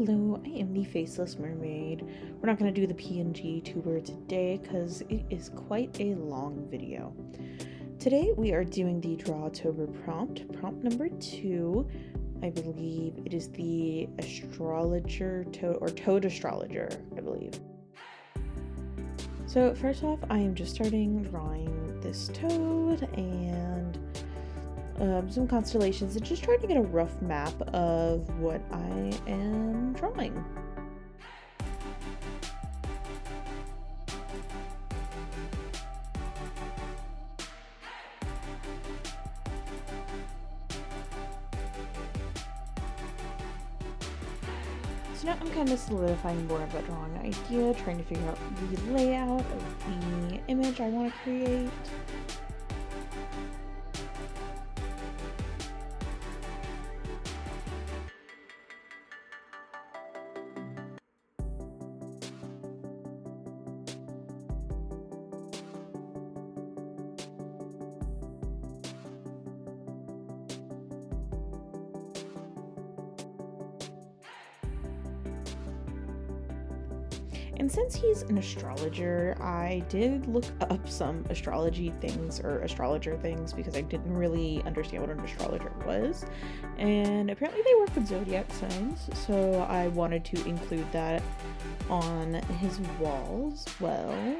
Hello, I am the Faceless Mermaid. We're not going to do the PNG tuber today because it is quite a long video. Today we are doing the Drawtober prompt number 2. I believe it is the Astrologer Toad Astrologer, I believe. So first off, I am just starting drawing this toad and some constellations and just trying to get a rough map of what I am drawing. So now I'm kind of solidifying more of a drawing idea, trying to figure out the layout of the image I want to create. And since he's an astrologer, I did look up some astrology things or astrologer things because I didn't really understand what an astrologer was. And apparently they work with zodiac signs, so I wanted to include that on his wall as well.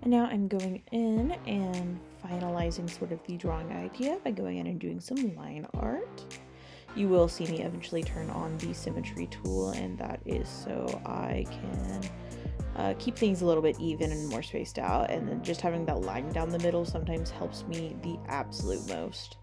And now I'm going in and finalizing sort of the drawing idea by going in and doing some line art. You will see me eventually turn on the symmetry tool, and that is so I can keep things a little bit even and more spaced out, and then just having that line down the middle sometimes helps me the absolute most.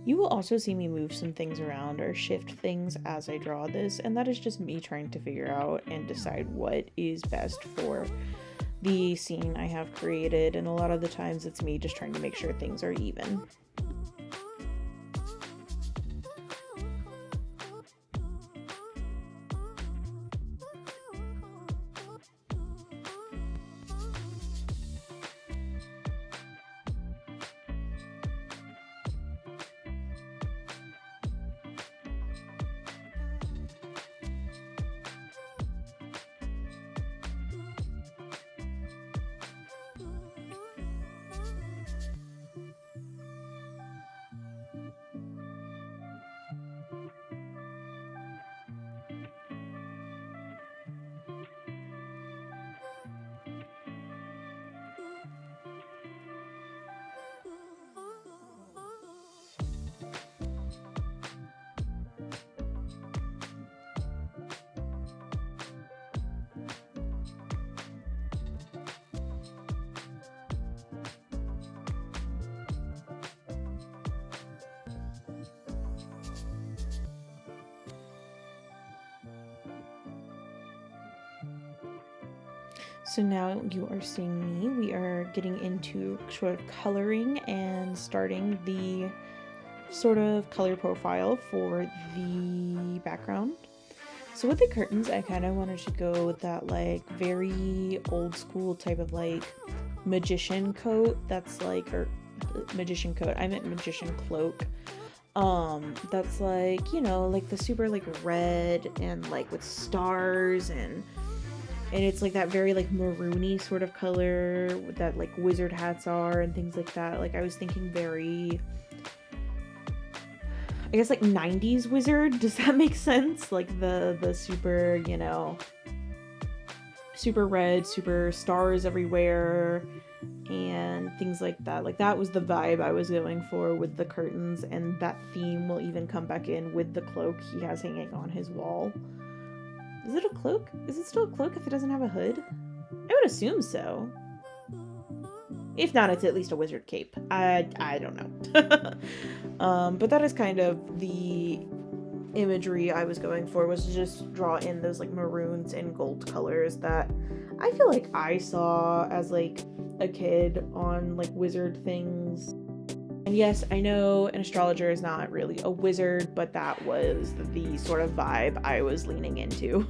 You will also see me move some things around or shift things as I draw this, and that is just me trying to figure out and decide what is best for the scene I have created, and a lot of the times it's me just trying to make sure things are even. So now you are seeing me. We are getting into sort of coloring and starting the sort of color profile for the background. So with the curtains, I kind of wanted to go with that like very old school type of like magician coat. That's like, or magician coat, I meant magician cloak. That's like, you know, like the super like red and like with stars, and it's like that very like maroony sort of color that like wizard hats are and things like that. Like I was thinking very, I guess like 90s wizard. Does that make sense? Like the super, you know, super red, super stars everywhere and things like that. Like that was the vibe I was going for with the curtains, and that theme will even come back in with the cloak he has hanging on his wall. Is it a cloak? Is it still a cloak if it doesn't have a hood? I would assume so. If not, it's at least a wizard cape. I don't know. But that is kind of the imagery I was going for, was to just draw in those like maroons and gold colors that I feel like I saw as like a kid on like wizard things. And yes, I know an astrologer is not really a wizard, but that was the sort of vibe I was leaning into.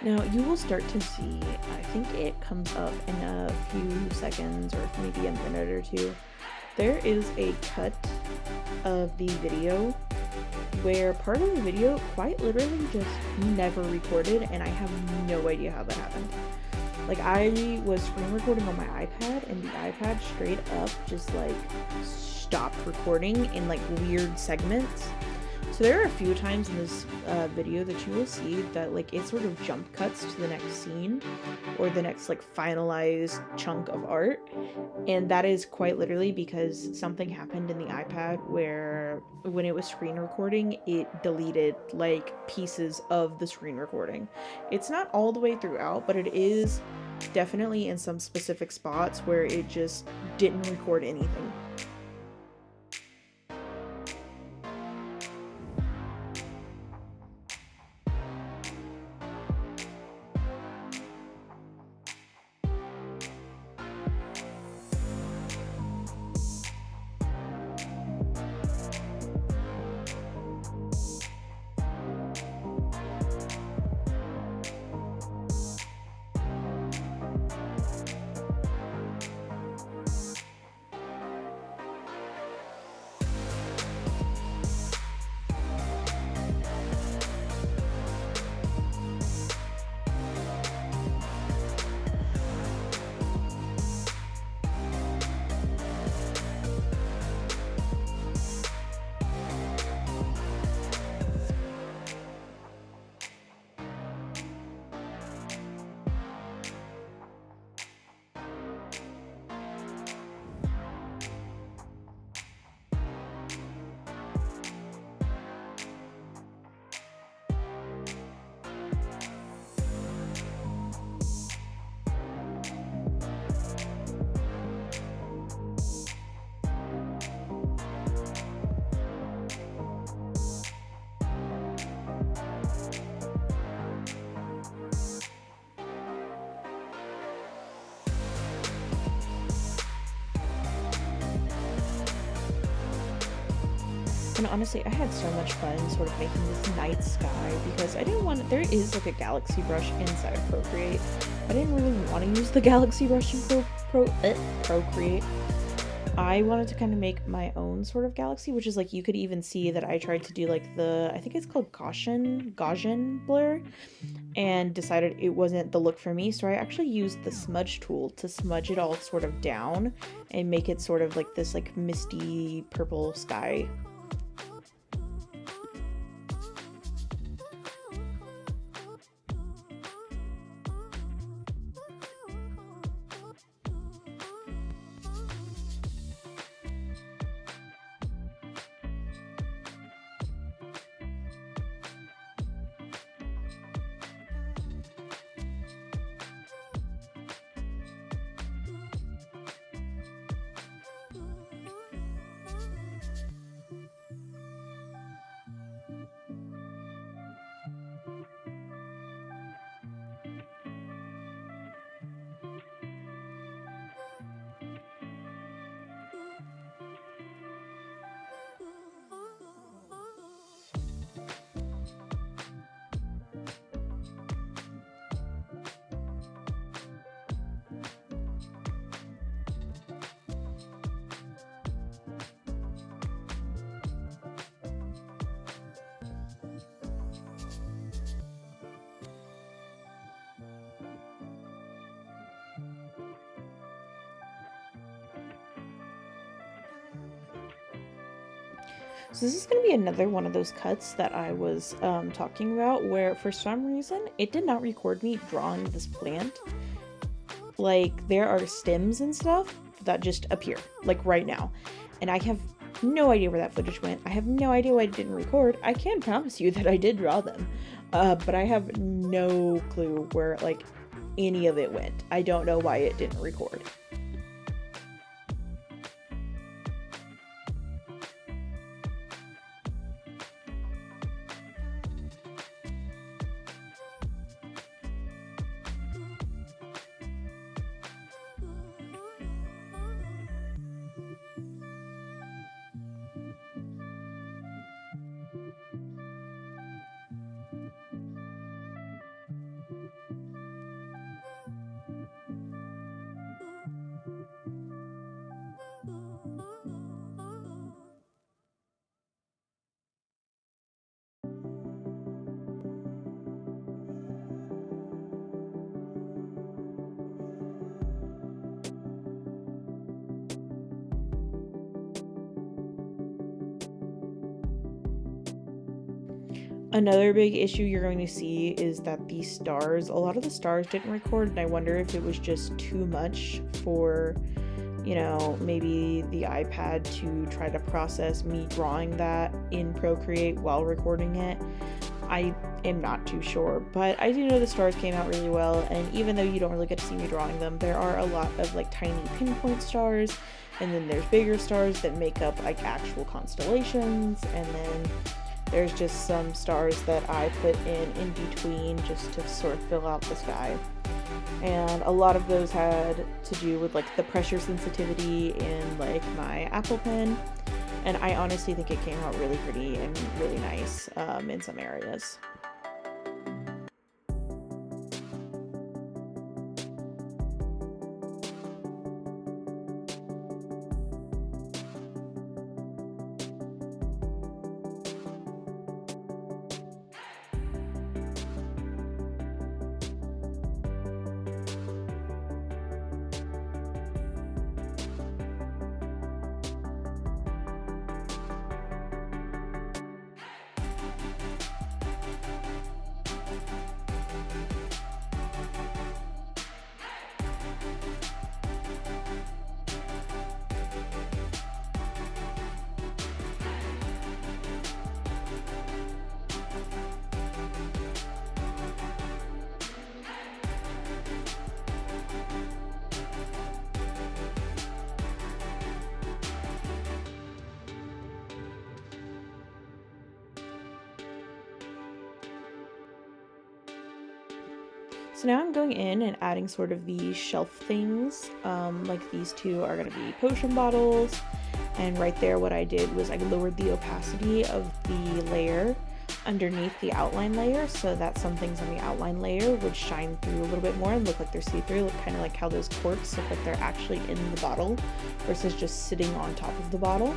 Now you will start to see, I think it comes up in a few seconds or maybe a minute or two, there is a cut of the video where part of the video quite literally just never recorded, and I have no idea how that happened. Like I was screen recording on my iPad, and the iPad straight up just like stopped recording in like weird segments. So there are a few times in this video that you will see that like it sort of jump cuts to the next scene or the next like finalized chunk of art, and that is quite literally because something happened in the iPad where when it was screen recording it deleted like pieces of the screen recording. It's not all the way throughout, but it is definitely in some specific spots where it just didn't record anything. And honestly, I had so much fun sort of making this night sky because I didn't want, there is like a galaxy brush inside of Procreate. I didn't really want to use the galaxy brush in Procreate. I wanted to kind of make my own sort of galaxy, which is like, you could even see that I tried to do like the, I think it's called Gaussian blur, and decided it wasn't the look for me. So I actually used the smudge tool to smudge it all sort of down and make it sort of like this like misty purple sky. So this is going to be another one of those cuts that I was talking about where for some reason it did not record me drawing this plant. Like there are stems and stuff that just appear like right now. And I have no idea where that footage went. I have no idea why it didn't record. I can promise you that I did draw them. But I have no clue where like any of it went. I don't know why it didn't record. Another big issue you're going to see is that the stars, a lot of the stars didn't record, and I wonder if it was just too much for, you know, maybe the iPad to try to process me drawing that in Procreate while recording it. I am not too sure, but I do know the stars came out really well, and even though you don't really get to see me drawing them, there are a lot of like tiny pinpoint stars, and then there's bigger stars that make up like actual constellations, and then there's just some stars that I put in between just to sort of fill out the sky. And a lot of those had to do with like the pressure sensitivity in like my Apple Pen. And I honestly think it came out really pretty and really nice in some areas. So now I'm going in and adding sort of these shelf things, like these two are going to be potion bottles, and right there what I did was I lowered the opacity of the layer underneath the outline layer so that some things on the outline layer would shine through a little bit more and look like they're see-through, look kind of like how those quartz look like they're actually in the bottle versus just sitting on top of the bottle.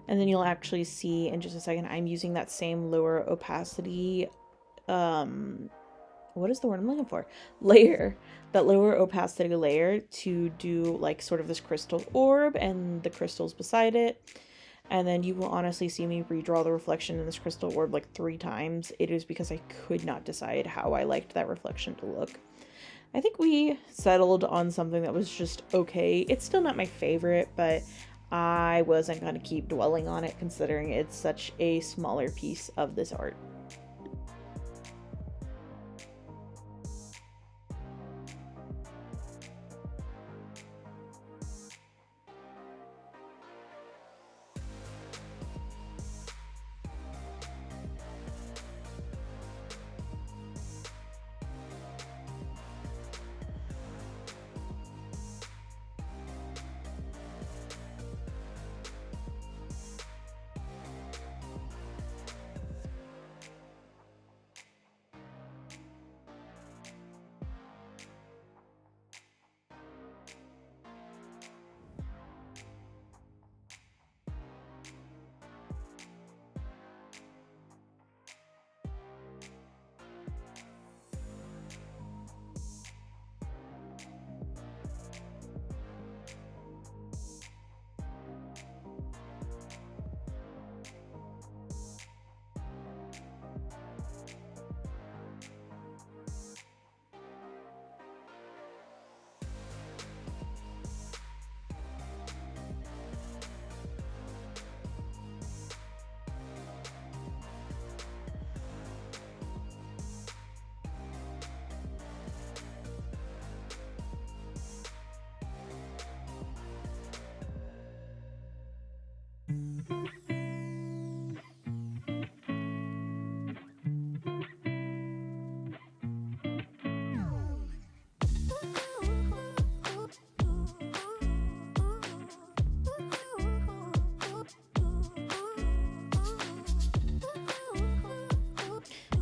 And then you'll actually see in just a second, I'm using that same lower opacity, what is the word I'm looking for? Layer. That lower opacity layer to do like sort of this crystal orb and the crystals beside it. And then you will honestly see me redraw the reflection in this crystal orb like 3 times. It is because I could not decide how I liked that reflection to look. I think we settled on something that was just okay. It's still not my favorite, but I wasn't going to keep dwelling on it considering it's such a smaller piece of this art.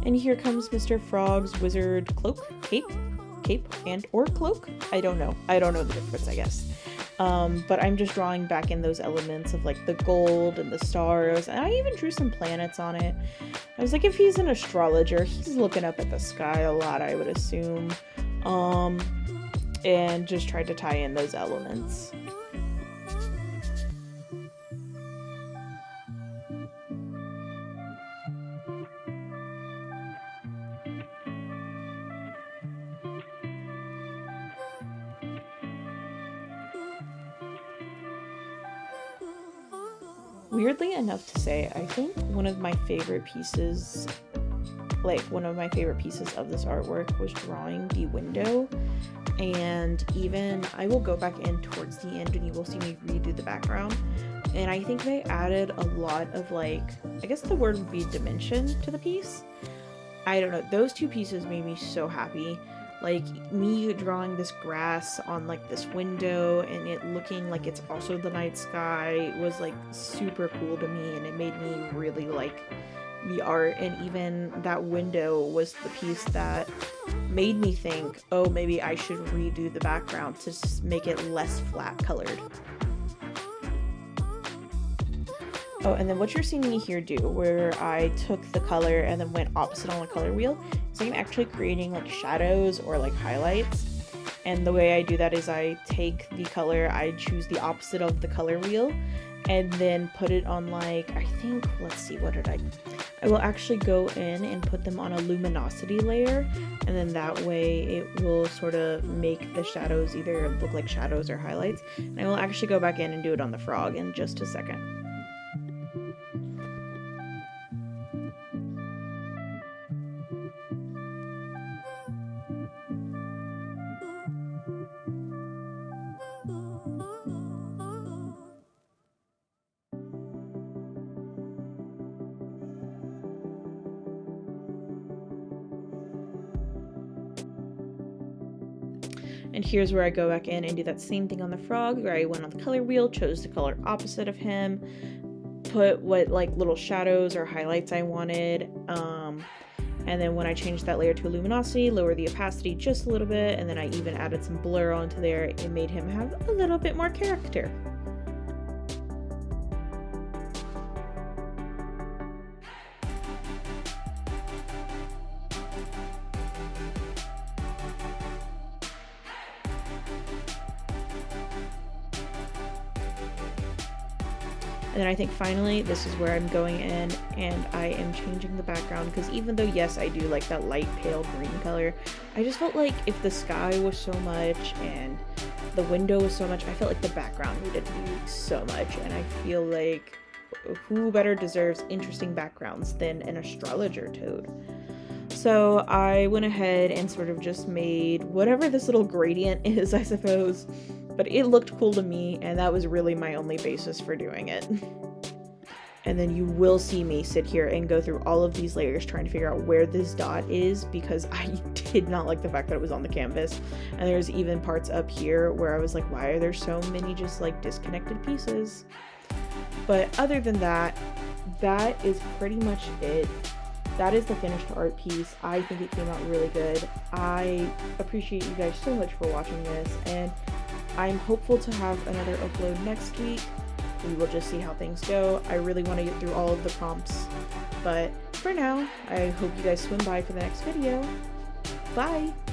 And here comes Mr. Frog's wizard cloak, cape, and or cloak. I don't know the difference, I guess. But I'm just drawing back in those elements of like the gold and the stars, and I even drew some planets on it. I was like, if he's an astrologer, he's looking up at the sky a lot, I would assume. And just tried to tie in those elements. Weirdly enough to say, I think one of my favorite pieces of this artwork was drawing the window. And even I will go back in towards the end and you will see me redo the background. And I think they added a lot of, like, I guess the word would be dimension to the piece. I don't know, those two pieces made me so happy. Like, me drawing this grass on like this window and it looking like it's also the night sky was like super cool to me, and it made me really like the art. And even that window was the piece that made me think, oh, maybe I should redo the background to make it less flat colored. Oh, and then what you're seeing me here do, where I took the color and then went opposite on the color wheel, is I'm actually creating like shadows or like highlights. And the way I do that is I take the color, I choose the opposite of the color wheel, and then put it on like, I think, let's see, what did I will actually go in and put them on a luminosity layer, and then that way it will sort of make the shadows either look like shadows or highlights. And I will actually go back in and do it on the frog in just a second. And here's where I go back in and do that same thing on the frog, where I went on the color wheel, chose the color opposite of him, put what like little shadows or highlights I wanted, and then when I changed that layer to luminosity, lower the opacity just a little bit, and then I even added some blur onto there, it made him have a little bit more character. And then I think finally, this is where I'm going in and I am changing the background, because even though, yes, I do like that light pale green color, I just felt like if the sky was so much and the window was so much, I felt like the background needed to be so much. And I feel like who better deserves interesting backgrounds than an astrologer toad? So I went ahead and sort of just made whatever this little gradient is, I suppose. But it looked cool to me, and that was really my only basis for doing it. And then you will see me sit here and go through all of these layers trying to figure out where this dot is, because I did not like the fact that it was on the canvas. And there's even parts up here where I was like, why are there so many just like disconnected pieces? But other than that, that is pretty much it. That is the finished art piece. I think it came out really good. I appreciate you guys so much for watching this, and I'm hopeful to have another upload next week. We will just see how things go. I really want to get through all of the prompts, but for now, I hope you guys swim by for the next video. Bye!